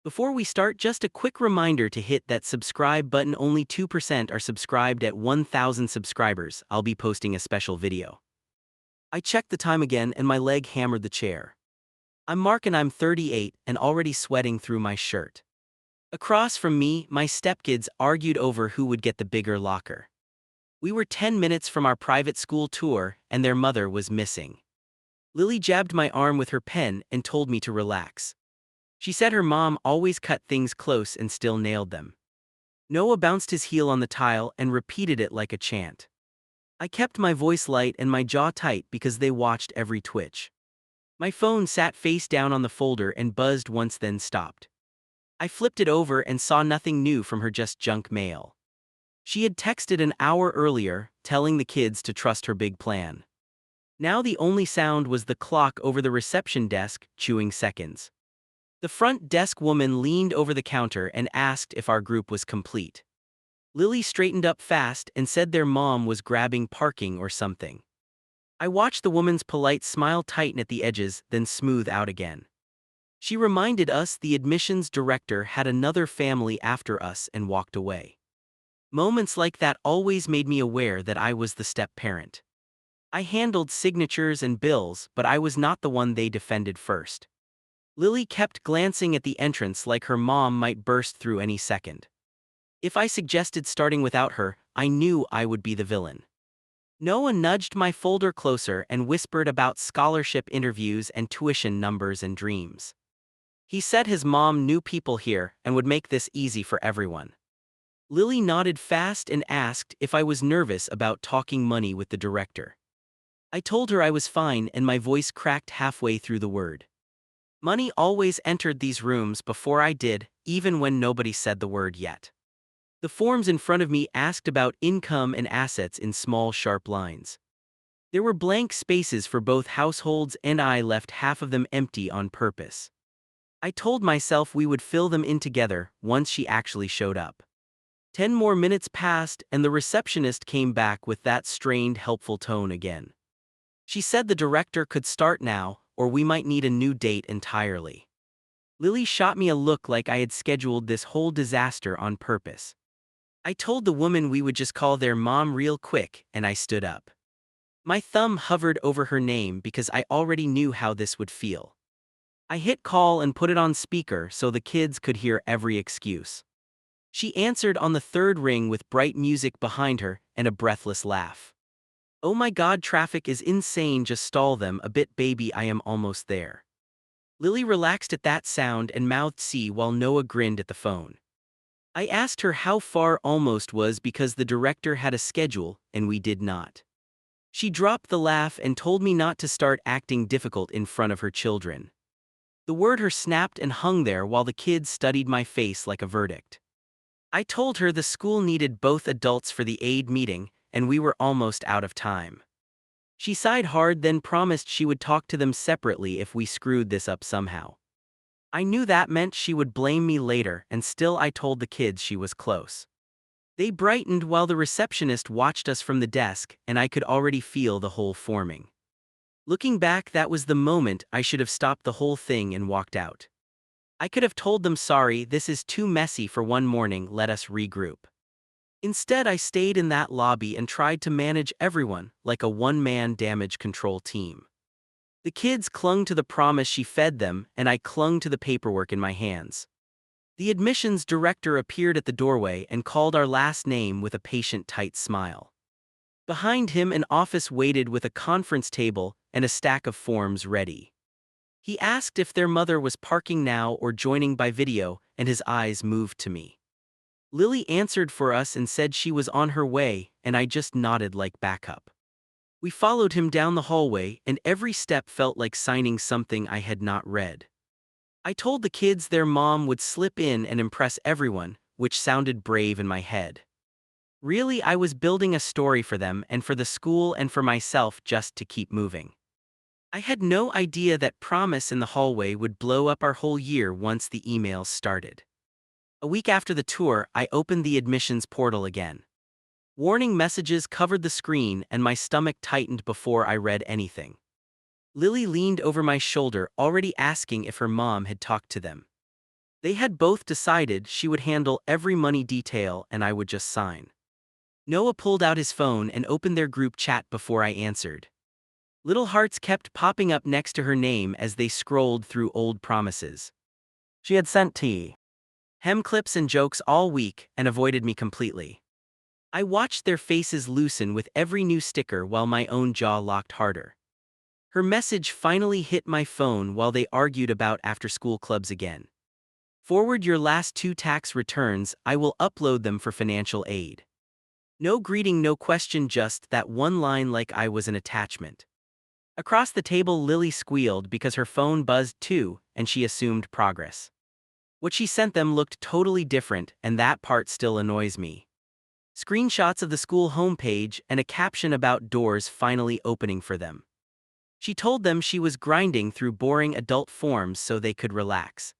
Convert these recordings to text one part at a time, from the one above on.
Before we start, just a quick reminder to hit that subscribe button. Only 2% are subscribed. At 1,000 subscribers, I'll be posting a special video. I checked the time again and my leg hammered the chair. I'm Mark and I'm 38 and already sweating through my shirt. Across from me, my stepkids argued over who would get the bigger locker. We were 10 minutes from our private school tour and their mother was missing. Lily jabbed my arm with her pen and told me to relax. She said her mom always cut things close and still nailed them. Noah bounced his heel on the tile and repeated it like a chant. I kept my voice light and my jaw tight because they watched every twitch. My phone sat face down on the folder and buzzed once, then stopped. I flipped it over and saw nothing new from her, just junk mail. She had texted an hour earlier, telling the kids to trust her big plan. Now the only sound was the clock over the reception desk, chewing seconds. The front desk woman leaned over the counter and asked if our group was complete. Lily straightened up fast and said their mom was grabbing parking or something. I watched the woman's polite smile tighten at the edges, then smooth out again. She reminded us the admissions director had another family after us and walked away. Moments like that always made me aware that I was the step-parent. I handled signatures and bills, but I was not the one they defended first. Lily kept glancing at the entrance like her mom might burst through any second. If I suggested starting without her, I knew I would be the villain. Noah nudged my folder closer and whispered about scholarship interviews and tuition numbers and dreams. He said his mom knew people here and would make this easy for everyone. Lily nodded fast and asked if I was nervous about talking money with the director. I told her I was fine and my voice cracked halfway through the word. Money always entered these rooms before I did, even when nobody said the word yet. The forms in front of me asked about income and assets in small, sharp lines. There were blank spaces for both households and I left half of them empty on purpose. I told myself we would fill them in together once she actually showed up. 10 more minutes passed and the receptionist came back with that strained, helpful tone again. She said the director could start now, or we might need a new date entirely. Lily shot me a look like I had scheduled this whole disaster on purpose. I told the woman we would just call their mom real quick, and I stood up. My thumb hovered over her name because I already knew how this would feel. I hit call and put it on speaker so the kids could hear every excuse. She answered on the third ring with bright music behind her and a breathless laugh. "Oh my God, traffic is insane, just stall them a bit, baby, I am almost there." Lily relaxed at that sound and mouthed "see" while Noah grinned at the phone. I asked her how far almost was because the director had a schedule and we did not. She dropped the laugh and told me not to start acting difficult in front of her children. The word "her" snapped and hung there while the kids studied my face like a verdict. I told her the school needed both adults for the aid meeting, and we were almost out of time. She sighed hard, then promised she would talk to them separately if we screwed this up somehow. I knew that meant she would blame me later, and still I told the kids she was close. They brightened while the receptionist watched us from the desk, and I could already feel the hole forming. Looking back, that was the moment I should have stopped the whole thing and walked out. I could have told them, "Sorry, this is too messy for one morning, let us regroup." Instead, I stayed in that lobby and tried to manage everyone like a one-man damage control team. The kids clung to the promise she fed them, and I clung to the paperwork in my hands. The admissions director appeared at the doorway and called our last name with a patient, tight smile. Behind him, an office waited with a conference table and a stack of forms ready. He asked if their mother was parking now or joining by video, and his eyes moved to me. Lily answered for us and said she was on her way, and I just nodded like backup. We followed him down the hallway, and every step felt like signing something I had not read. I told the kids their mom would slip in and impress everyone, which sounded brave in my head. Really, I was building a story for them and for the school and for myself just to keep moving. I had no idea that promise in the hallway would blow up our whole year once the emails started. A week after the tour, I opened the admissions portal again. Warning messages covered the screen and my stomach tightened before I read anything. Lily leaned over my shoulder, already asking if her mom had talked to them. They had both decided she would handle every money detail and I would just sign. Noah pulled out his phone and opened their group chat before I answered. Little hearts kept popping up next to her name as they scrolled through old promises. She had sent hem clips and jokes all week and avoided me completely. I watched their faces loosen with every new sticker while my own jaw locked harder. Her message finally hit my phone while they argued about after-school clubs again. Forward your last 2 tax returns, I will upload them for financial aid. No greeting, no question, just that one line like I was an attachment. Across the table, Lily squealed because her phone buzzed too, and she assumed progress. What she sent them looked totally different, and that part still annoys me. Screenshots of the school homepage and a caption about doors finally opening for them. She told them she was grinding through boring adult forms so they could relax.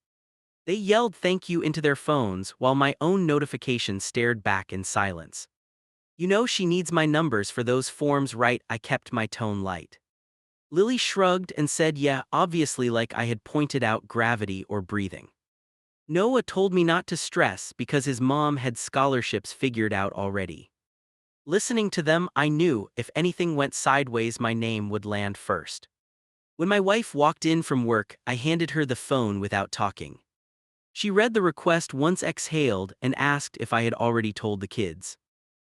They yelled thank you into their phones while my own notification stared back in silence. You know she needs my numbers for those forms, right? I kept my tone light. Lily shrugged and said yeah, obviously, like I had pointed out gravity or breathing. Noah told me not to stress because his mom had scholarships figured out already. Listening to them, I knew if anything went sideways, my name would land first. When my wife walked in from work, I handed her the phone without talking. She read the request once, exhaled, and asked if I had already told the kids.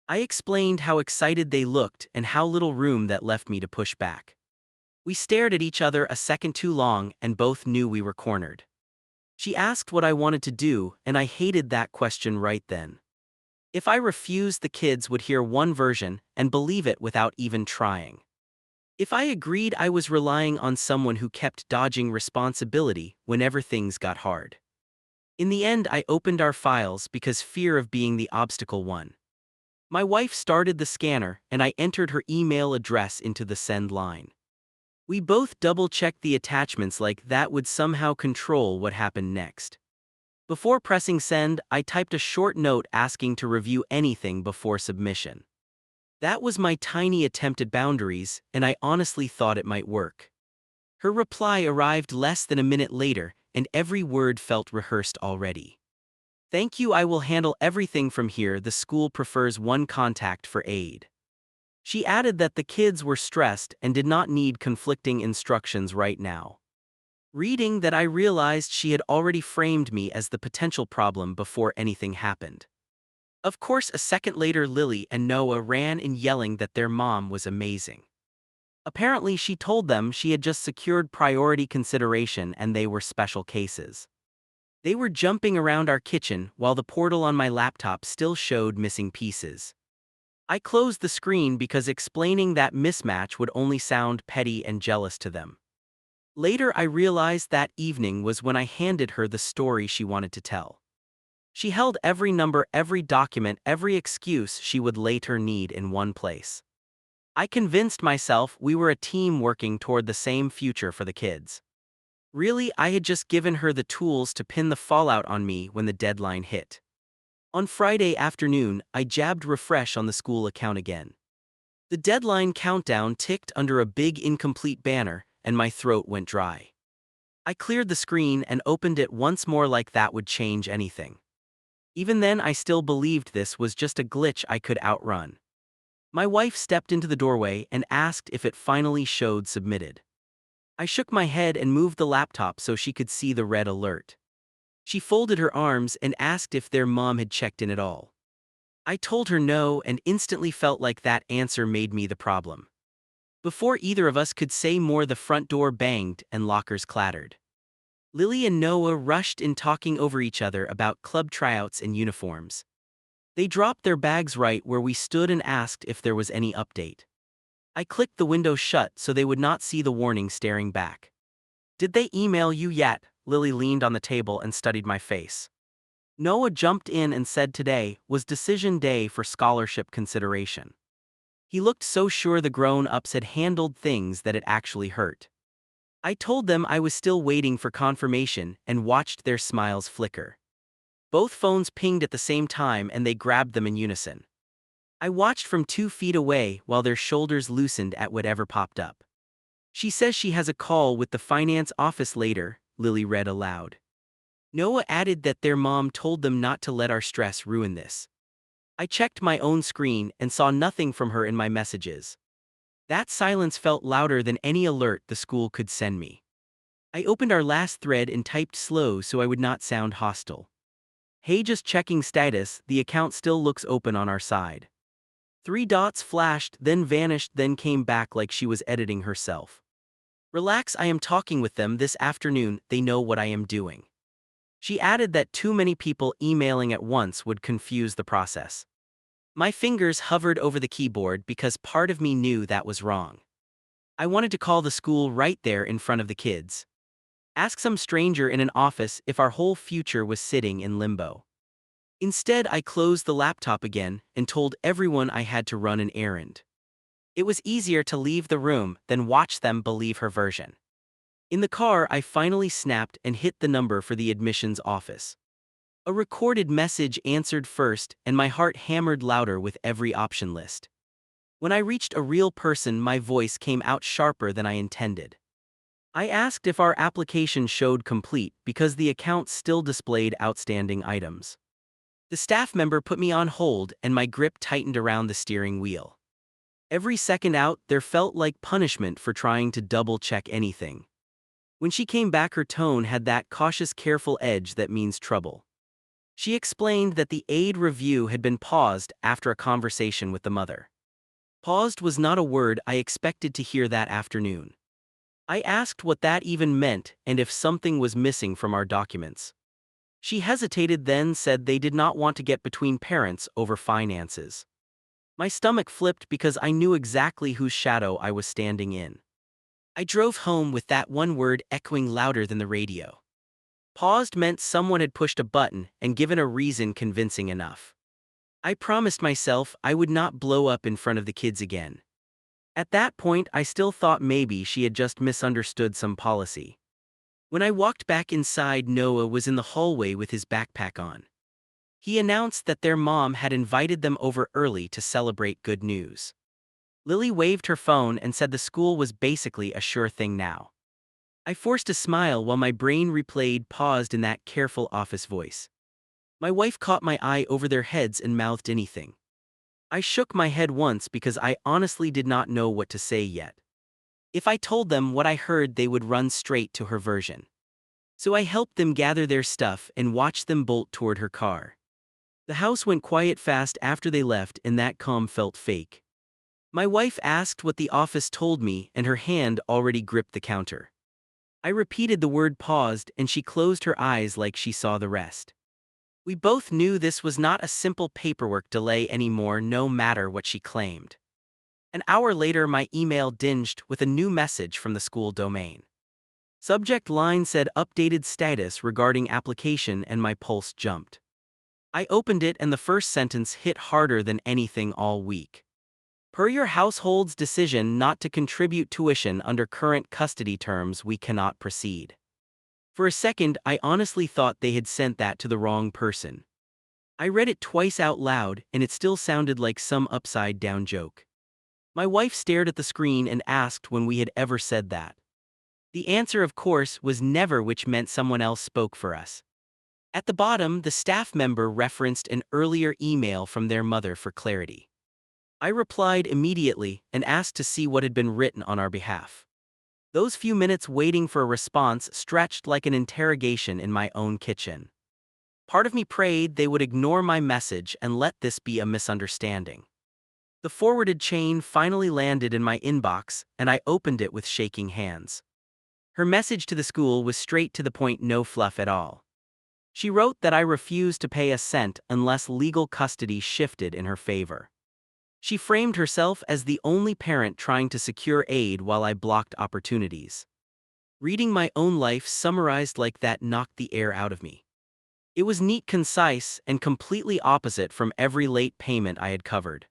I explained how excited they looked and how little room that left me to push back. We stared at each other a second too long and both knew we were cornered. She asked what I wanted to do, and I hated that question right then. If I refused, the kids would hear one version and believe it without even trying. If I agreed, I was relying on someone who kept dodging responsibility whenever things got hard. In the end, I opened our files because fear of being the obstacle won. My wife started the scanner and I entered her email address into the send line. We both double-checked the attachments like that would somehow control what happened next. Before pressing send, I typed a short note asking to review anything before submission. That was my tiny attempt at boundaries, and I honestly thought it might work. Her reply arrived less than a minute later, and every word felt rehearsed already. Thank you, I will handle everything from here. The school prefers one contact for aid. She added that the kids were stressed and did not need conflicting instructions right now. Reading that, I realized she had already framed me as the potential problem before anything happened. Of course, a second later, Lily and Noah ran in yelling that their mom was amazing. Apparently, she told them she had just secured priority consideration and they were special cases. They were jumping around our kitchen while the portal on my laptop still showed missing pieces. I closed the screen because explaining that mismatch would only sound petty and jealous to them. Later, I realized that evening was when I handed her the story she wanted to tell. She held every number, every document, every excuse she would later need in one place. I convinced myself we were a team working toward the same future for the kids. Really, I had just given her the tools to pin the fallout on me when the deadline hit. On Friday afternoon, I jabbed refresh on the school account again. The deadline countdown ticked under a big incomplete banner, and my throat went dry. I cleared the screen and opened it once more like that would change anything. Even then, I still believed this was just a glitch I could outrun. My wife stepped into the doorway and asked if it finally showed submitted. I shook my head and moved the laptop so she could see the red alert. She folded her arms and asked if their mom had checked in at all. I told her no and instantly felt like that answer made me the problem. Before either of us could say more, the front door banged and lockers clattered. Lily and Noah rushed in, talking over each other about club tryouts and uniforms. They dropped their bags right where we stood and asked if there was any update. I clicked the window shut so they would not see the warning staring back. Did they email you yet? Lily leaned on the table and studied my face. Noah jumped in and said today was decision day for scholarship consideration. He looked so sure the grown-ups had handled things that it actually hurt. I told them I was still waiting for confirmation and watched their smiles flicker. Both phones pinged at the same time and they grabbed them in unison. I watched from 2 feet away while their shoulders loosened at whatever popped up. She says she has a call with the finance office later, Lily read aloud. Noah added that their mom told them not to let our stress ruin this. I checked my own screen and saw nothing from her in my messages. That silence felt louder than any alert the school could send me. I opened our last thread and typed slow so I would not sound hostile. Hey, just checking status, the account still looks open on our side. 3 dots flashed, then vanished, then came back like she was editing herself. Relax, I am talking with them this afternoon, they know what I am doing. She added that too many people emailing at once would confuse the process. My fingers hovered over the keyboard because part of me knew that was wrong. I wanted to call the school right there in front of the kids. Ask some stranger in an office if our whole future was sitting in limbo. Instead, I closed the laptop again and told everyone I had to run an errand. It was easier to leave the room than watch them believe her version. In the car, I finally snapped and hit the number for the admissions office. A recorded message answered first, and my heart hammered louder with every option list. When I reached a real person, my voice came out sharper than I intended. I asked if our application showed complete because the account still displayed outstanding items. The staff member put me on hold and my grip tightened around the steering wheel. Every second out there felt like punishment for trying to double-check anything. When she came back, her tone had that cautious, careful edge that means trouble. She explained that the aid review had been paused after a conversation with the mother. Paused was not a word I expected to hear that afternoon. I asked what that even meant and if something was missing from our documents. She hesitated, then said they did not want to get between parents over finances. My stomach flipped because I knew exactly whose shadow I was standing in. I drove home with that one word echoing louder than the radio. Paused meant someone had pushed a button and given a reason convincing enough. I promised myself I would not blow up in front of the kids again. At that point, I still thought maybe she had just misunderstood some policy. When I walked back inside, Noah was in the hallway with his backpack on. He announced that their mom had invited them over early to celebrate good news. Lily waved her phone and said the school was basically a sure thing now. I forced a smile while my brain replayed paused in that careful office voice. My wife caught my eye over their heads and mouthed anything. I shook my head once because I honestly did not know what to say yet. If I told them what I heard, they would run straight to her version. So I helped them gather their stuff and watched them bolt toward her car. The house went quiet fast after they left, and that calm felt fake. My wife asked what the office told me, and her hand already gripped the counter. I repeated the word paused, and she closed her eyes like she saw the rest. We both knew this was not a simple paperwork delay anymore, no matter what she claimed. An hour later, my email dinged with a new message from the school domain. Subject line said updated status regarding application, and my pulse jumped. I opened it and the first sentence hit harder than anything all week. Per your household's decision not to contribute tuition under current custody terms, we cannot proceed. For a second, I honestly thought they had sent that to the wrong person. I read it twice out loud, and it still sounded like some upside-down joke. My wife stared at the screen and asked when we had ever said that. The answer, of course, was never, which meant someone else spoke for us. At the bottom, the staff member referenced an earlier email from their mother for clarity. I replied immediately and asked to see what had been written on our behalf. Those few minutes waiting for a response stretched like an interrogation in my own kitchen. Part of me prayed they would ignore my message and let this be a misunderstanding. The forwarded chain finally landed in my inbox, and I opened it with shaking hands. Her message to the school was straight to the point, no fluff at all. She wrote that I refused to pay a cent unless legal custody shifted in her favor. She framed herself as the only parent trying to secure aid while I blocked opportunities. Reading my own life summarized like that knocked the air out of me. It was neat, concise, and completely opposite from every late payment I had covered.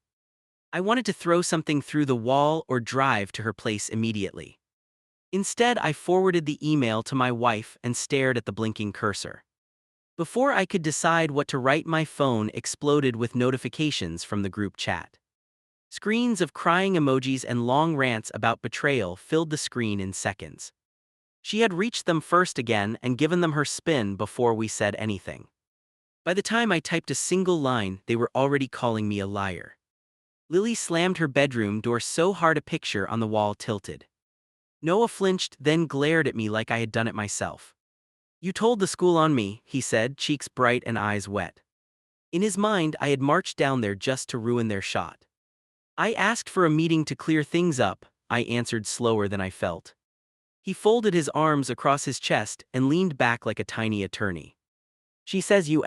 I wanted to throw something through the wall or drive to her place immediately. Instead, I forwarded the email to my wife and stared at the blinking cursor. Before I could decide what to write, my phone exploded with notifications from the group chat. Screens of crying emojis and long rants about betrayal filled the screen in seconds. She had reached them first again and given them her spin before we said anything. By the time I typed a single line, they were already calling me a liar. Lily slammed her bedroom door so hard a picture on the wall tilted. Noah flinched, then glared at me like I had done it myself. "You told the school on me," he said, cheeks bright and eyes wet. In his mind, I had marched down there just to ruin their shot. "I asked for a meeting to clear things up," I answered slower than I felt. He folded his arms across his chest and leaned back like a tiny attorney. "She says you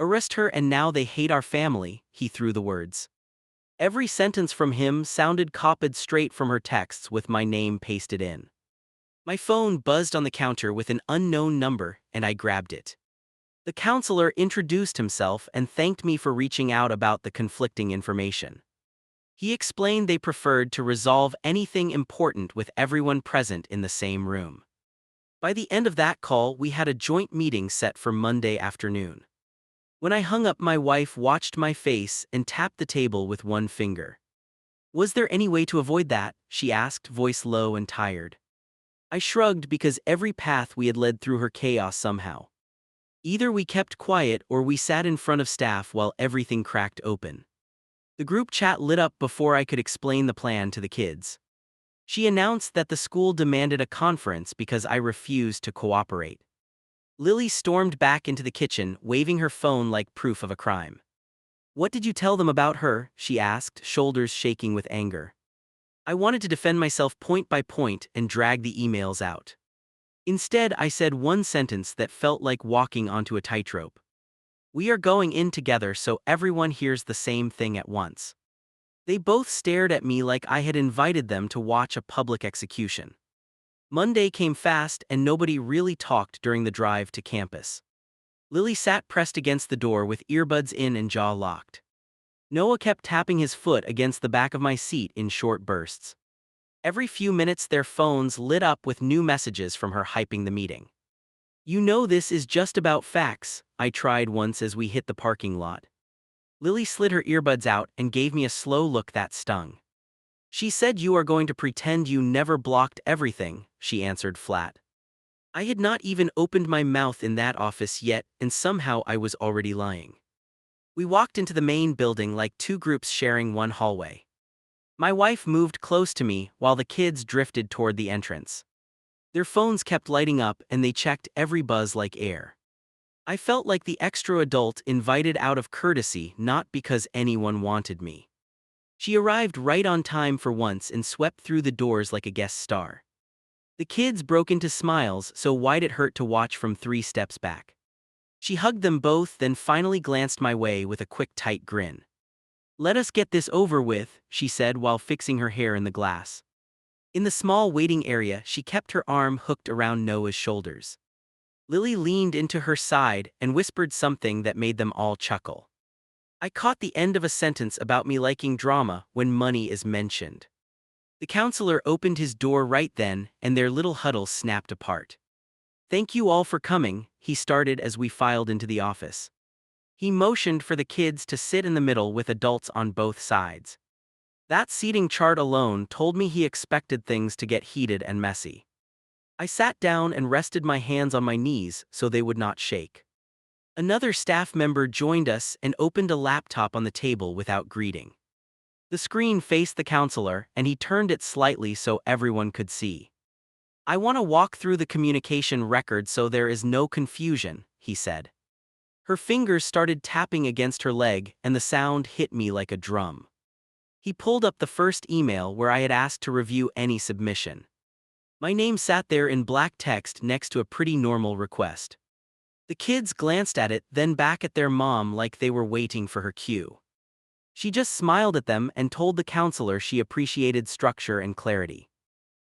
arrest her and now they hate our family," he threw the words. Every sentence from him sounded copied straight from her texts with my name pasted in. My phone buzzed on the counter with an unknown number, and I grabbed it. The counselor introduced himself and thanked me for reaching out about the conflicting information. He explained they preferred to resolve anything important with everyone present in the same room. By the end of that call, we had a joint meeting set for Monday afternoon. When I hung up, my wife watched my face and tapped the table with one finger. "Was there any way to avoid that?" she asked, voice low and tired. I shrugged because every path we had led through her chaos somehow. Either we kept quiet or we sat in front of staff while everything cracked open. The group chat lit up before I could explain the plan to the kids. She announced that the school demanded a conference because I refused to cooperate. Lily stormed back into the kitchen, waving her phone like proof of a crime. "What did you tell them about her?" she asked, shoulders shaking with anger. I wanted to defend myself point by point and drag the emails out. Instead, I said one sentence that felt like walking onto a tightrope. "We are going in together so everyone hears the same thing at once." They both stared at me like I had invited them to watch a public execution. Monday came fast and nobody really talked during the drive to campus. Lily sat pressed against the door with earbuds in and jaw locked. Noah kept tapping his foot against the back of my seat in short bursts. Every few minutes their phones lit up with new messages from her hyping the meeting. "You know this is just about facts," I tried once as we hit the parking lot. Lily slid her earbuds out and gave me a slow look that stung. "She said you are going to pretend you never blocked everything," she answered flat. I had not even opened my mouth in that office yet, and somehow I was already lying. We walked into the main building like two groups sharing one hallway. My wife moved close to me while the kids drifted toward the entrance. Their phones kept lighting up and they checked every buzz like air. I felt like the extra adult invited out of courtesy, not because anyone wanted me. She arrived right on time for once and swept through the doors like a guest star. The kids broke into smiles so wide it hurt to watch from 3 steps back. She hugged them both, then finally glanced my way with a quick tight grin. "Let us get this over with," she said while fixing her hair in the glass. In the small waiting area, she kept her arm hooked around Noah's shoulders. Lily leaned into her side and whispered something that made them all chuckle. I caught the end of a sentence about me liking drama when money is mentioned. The counselor opened his door right then, and their little huddle snapped apart. "Thank you all for coming," he started as we filed into the office. He motioned for the kids to sit in the middle with adults on both sides. That seating chart alone told me he expected things to get heated and messy. I sat down and rested my hands on my knees so they would not shake. Another staff member joined us and opened a laptop on the table without greeting. The screen faced the counselor, and he turned it slightly so everyone could see. "I want to walk through the communication record so there is no confusion," he said. Her fingers started tapping against her leg, and the sound hit me like a drum. He pulled up the first email where I had asked to review any submission. My name sat there in black text next to a pretty normal request. The kids glanced at it, then back at their mom like they were waiting for her cue. She just smiled at them and told the counselor she appreciated structure and clarity.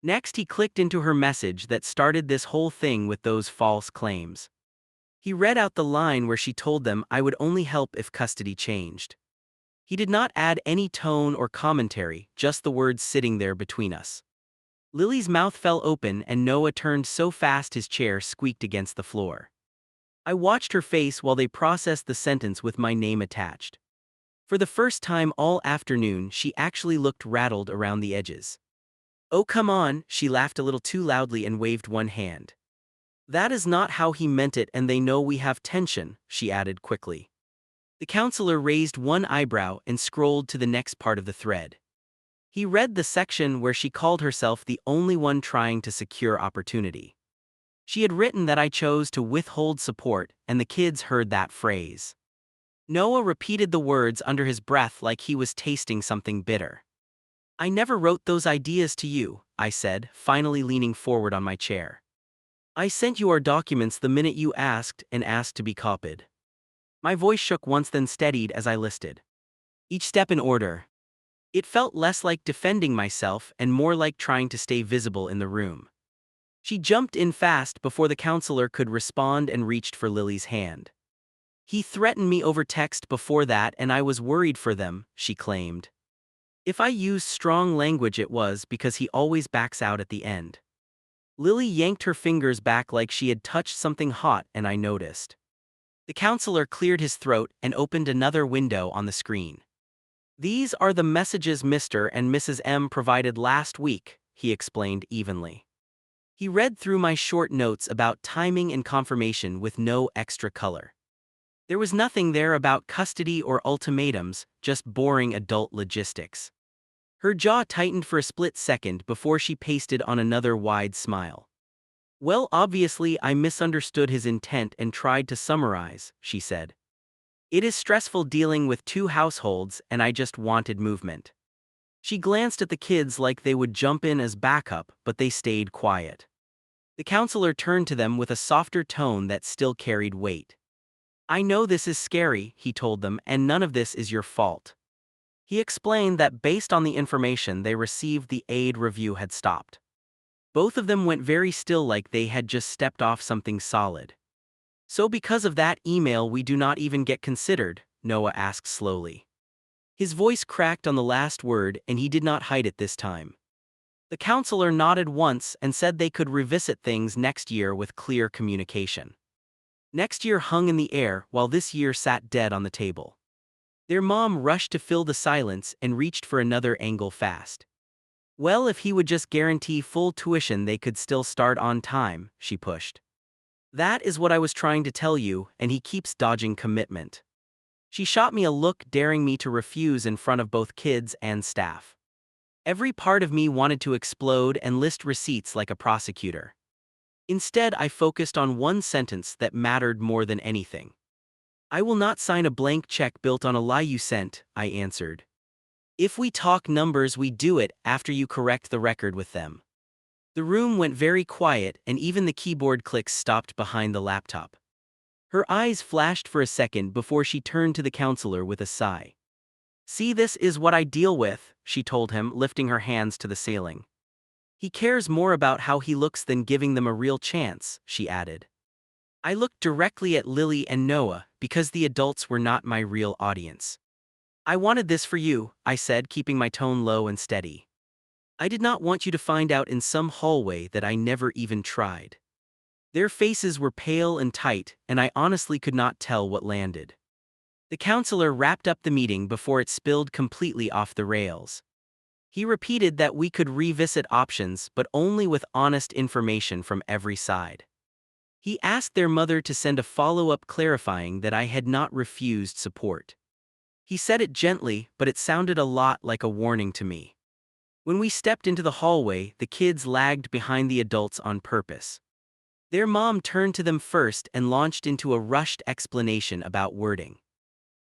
Next, he clicked into her message that started this whole thing with those false claims. He read out the line where she told them I would only help if custody changed. He did not add any tone or commentary, just the words sitting there between us. Lily's mouth fell open and Noah turned so fast his chair squeaked against the floor. I watched her face while they processed the sentence with my name attached. For the first time all afternoon, she actually looked rattled around the edges. Oh, come on, she laughed a little too loudly and waved one hand. That is not how he meant it, and they know we have tension, she added quickly. The counselor raised one eyebrow and scrolled to the next part of the thread. He read the section where she called herself the only one trying to secure opportunity. She had written that I chose to withhold support, and the kids heard that phrase. Noah repeated the words under his breath like he was tasting something bitter. I never wrote those ideas to you, I said, finally leaning forward on my chair. I sent you our documents the minute you asked and asked to be copied. My voice shook once, then steadied as I listed each step in order. It felt less like defending myself and more like trying to stay visible in the room. She jumped in fast before the counselor could respond and reached for Lily's hand. He threatened me over text before that and I was worried for them, she claimed. If I used strong language, it was because he always backs out at the end. Lily yanked her fingers back like she had touched something hot, and I noticed. The counselor cleared his throat and opened another window on the screen. These are the messages Mr. and Mrs. M provided last week, he explained evenly. He read through my short notes about timing and confirmation with no extra color. There was nothing there about custody or ultimatums, just boring adult logistics. Her jaw tightened for a split second before she pasted on another wide smile. Well, obviously I misunderstood his intent and tried to summarize, she said. It is stressful dealing with two households and I just wanted movement. She glanced at the kids like they would jump in as backup, but they stayed quiet. The counselor turned to them with a softer tone that still carried weight. I know this is scary, he told them, and none of this is your fault. He explained that based on the information they received, the aid review had stopped. Both of them went very still like they had just stepped off something solid. So because of that email we do not even get considered, Noah asked slowly. His voice cracked on the last word and he did not hide it this time. The counselor nodded once and said they could revisit things next year with clear communication. Next year hung in the air while this year sat dead on the table. Their mom rushed to fill the silence and reached for another angle fast. Well, if he would just guarantee full tuition they could still start on time, she pushed. That is what I was trying to tell you, and he keeps dodging commitment. She shot me a look daring me to refuse in front of both kids and staff. Every part of me wanted to explode and list receipts like a prosecutor. Instead, I focused on one sentence that mattered more than anything. I will not sign a blank check built on a lie you sent, I answered. If we talk numbers, we do it after you correct the record with them. The room went very quiet and even the keyboard clicks stopped behind the laptop. Her eyes flashed for a second before she turned to the counselor with a sigh. See, this is what I deal with, she told him, lifting her hands to the ceiling. He cares more about how he looks than giving them a real chance, she added. I looked directly at Lily and Noah because the adults were not my real audience. I wanted this for you, I said, keeping my tone low and steady. I did not want you to find out in some hallway that I never even tried. Their faces were pale and tight, and I honestly could not tell what landed. The counselor wrapped up the meeting before it spilled completely off the rails. He repeated that we could revisit options, but only with honest information from every side. He asked their mother to send a follow-up clarifying that I had not refused support. He said it gently, but it sounded a lot like a warning to me. When we stepped into the hallway, the kids lagged behind the adults on purpose. Their mom turned to them first and launched into a rushed explanation about wording.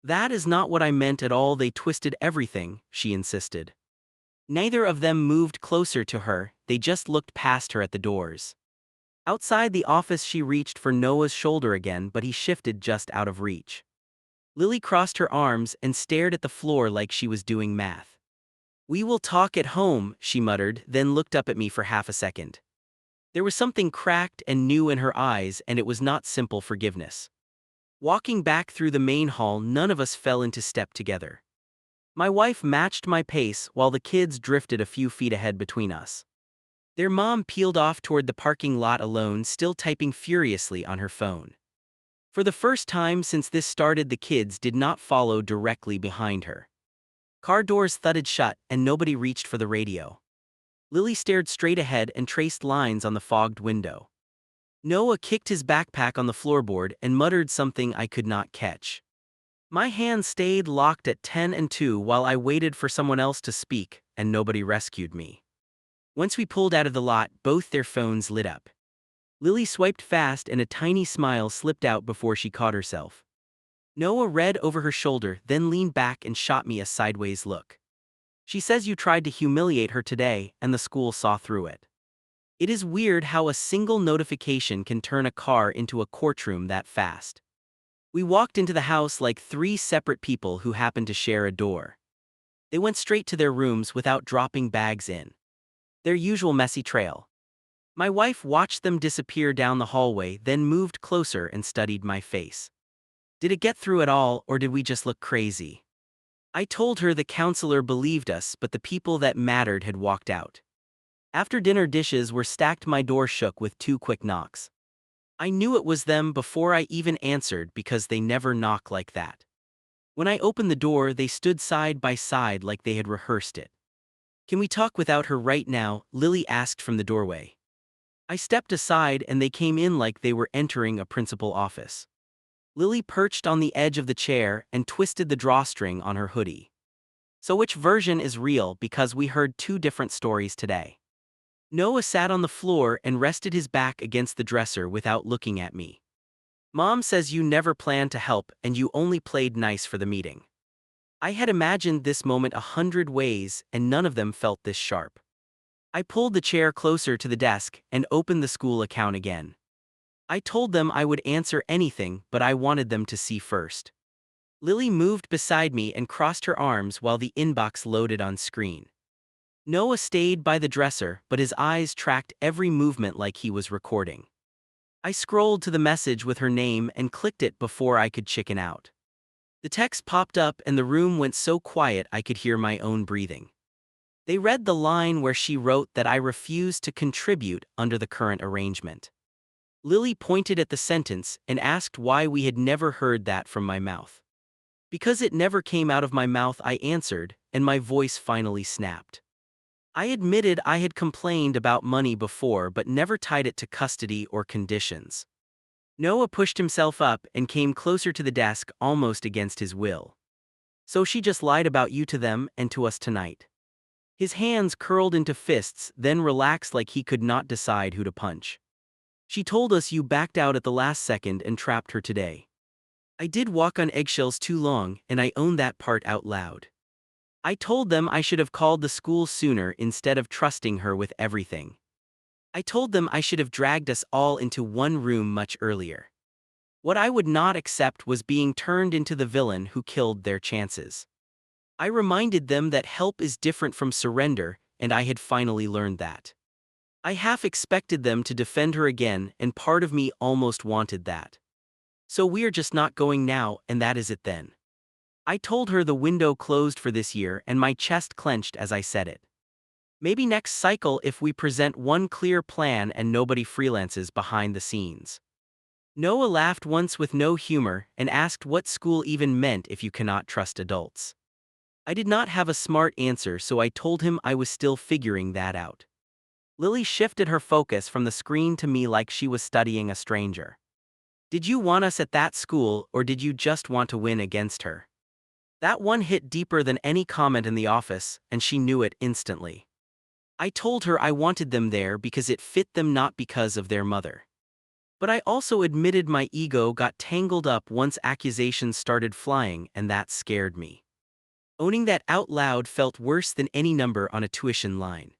That is not what I meant at all, they twisted everything, she insisted. Neither of them moved closer to her, they just looked past her at the doors. Outside the office she reached for Noah's shoulder again, but he shifted just out of reach. Lily crossed her arms and stared at the floor like she was doing math. We will talk at home, she muttered, then looked up at me for half a second. There was something cracked and new in her eyes, and it was not simple forgiveness. Walking back through the main hall, none of us fell into step together. My wife matched my pace while the kids drifted a few feet ahead between us. Their mom peeled off toward the parking lot alone, still typing furiously on her phone. For the first time since this started, the kids did not follow directly behind her. Car doors thudded shut and nobody reached for the radio. Lily stared straight ahead and traced lines on the fogged window. Noah kicked his backpack on the floorboard and muttered something I could not catch. My hand stayed locked at 10 and 2 while I waited for someone else to speak, and nobody rescued me. Once we pulled out of the lot, both their phones lit up. Lily swiped fast and a tiny smile slipped out before she caught herself. Noah read over her shoulder, then leaned back and shot me a sideways look. She says you tried to humiliate her today, and the school saw through it. It is weird how a single notification can turn a car into a courtroom that fast. We walked into the house like three separate people who happened to share a door. They went straight to their rooms without dropping bags in. Their usual messy trail. My wife watched them disappear down the hallway, then moved closer and studied my face. Did it get through at all, or did we just look crazy? I told her the counselor believed us, but the people that mattered had walked out. After dinner, dishes were stacked. My door shook with two quick knocks. I knew it was them before I even answered because they never knock like that. When I opened the door, they stood side by side like they had rehearsed it. "Can we talk without her right now?" Lily asked from the doorway. I stepped aside and they came in like they were entering a principal office. Lily perched on the edge of the chair and twisted the drawstring on her hoodie. "So which version is real, because we heard two different stories today?" Noah sat on the floor and rested his back against the dresser without looking at me. "Mom says you never planned to help and you only played nice for the meeting." I had imagined this moment 100 ways and none of them felt this sharp. I pulled the chair closer to the desk and opened the school account again. I told them I would answer anything, but I wanted them to see first. Lily moved beside me and crossed her arms while the inbox loaded on screen. Noah stayed by the dresser, but his eyes tracked every movement like he was recording. I scrolled to the message with her name and clicked it before I could chicken out. The text popped up and the room went so quiet I could hear my own breathing. They read the line where she wrote that I refused to contribute under the current arrangement. Lily pointed at the sentence and asked why we had never heard that from my mouth. "Because it never came out of my mouth," I answered, and my voice finally snapped. I admitted I had complained about money before but never tied it to custody or conditions. Noah pushed himself up and came closer to the desk almost against his will. "So she just lied about you to them and to us tonight." His hands curled into fists, then relaxed like he could not decide who to punch. "She told us you backed out at the last second and trapped her today." I did walk on eggshells too long, and I own that part out loud. I told them I should have called the school sooner instead of trusting her with everything. I told them I should have dragged us all into one room much earlier. What I would not accept was being turned into the villain who killed their chances. I reminded them that help is different from surrender, and I had finally learned that. I half expected them to defend her again, and part of me almost wanted that. "So we're just not going now, and that is it then." I told her the window closed for this year, and my chest clenched as I said it. "Maybe next cycle if we present one clear plan and nobody freelances behind the scenes." Noah laughed once with no humor and asked what school even meant if you cannot trust adults. I did not have a smart answer, so I told him I was still figuring that out. Lily shifted her focus from the screen to me like she was studying a stranger. "Did you want us at that school, or did you just want to win against her?" That one hit deeper than any comment in the office, and she knew it instantly. I told her I wanted them there because it fit them, not because of their mother. But I also admitted my ego got tangled up once accusations started flying, and that scared me. Owning that out loud felt worse than any number on a tuition line.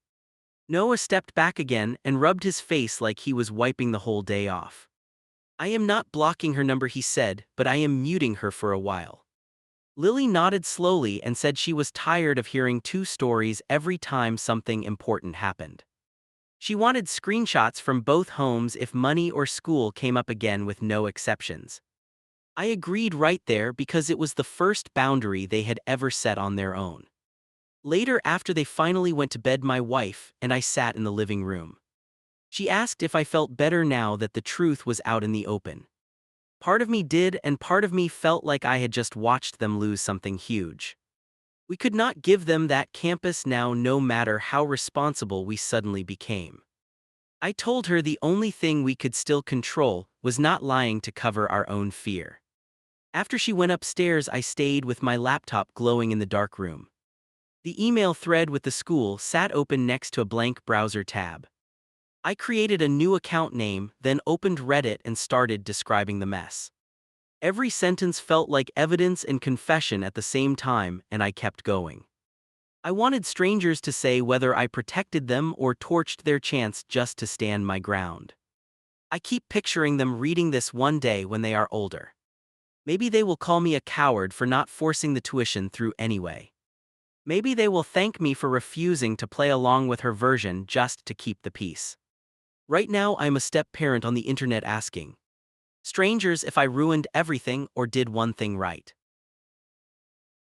Noah stepped back again and rubbed his face like he was wiping the whole day off. "I am not blocking her number," he said, "but I am muting her for a while." Lily nodded slowly and said she was tired of hearing two stories every time something important happened. She wanted screenshots from both homes if money or school came up again, with no exceptions. I agreed right there because it was the first boundary they had ever set on their own. Later, after they finally went to bed, my wife and I sat in the living room. She asked if I felt better now that the truth was out in the open. Part of me did, and part of me felt like I had just watched them lose something huge. We could not give them that campus now no matter how responsible we suddenly became. I told her the only thing we could still control was not lying to cover our own fear. After she went upstairs, I stayed with my laptop glowing in the dark room. The email thread with the school sat open next to a blank browser tab. I created a new account name, then opened Reddit and started describing the mess. Every sentence felt like evidence and confession at the same time, and I kept going. I wanted strangers to say whether I protected them or torched their chance just to stand my ground. I keep picturing them reading this one day when they are older. Maybe they will call me a coward for not forcing the tuition through anyway. Maybe they will thank me for refusing to play along with her version just to keep the peace. Right now I'm a step-parent on the internet asking strangers if I ruined everything or did one thing right.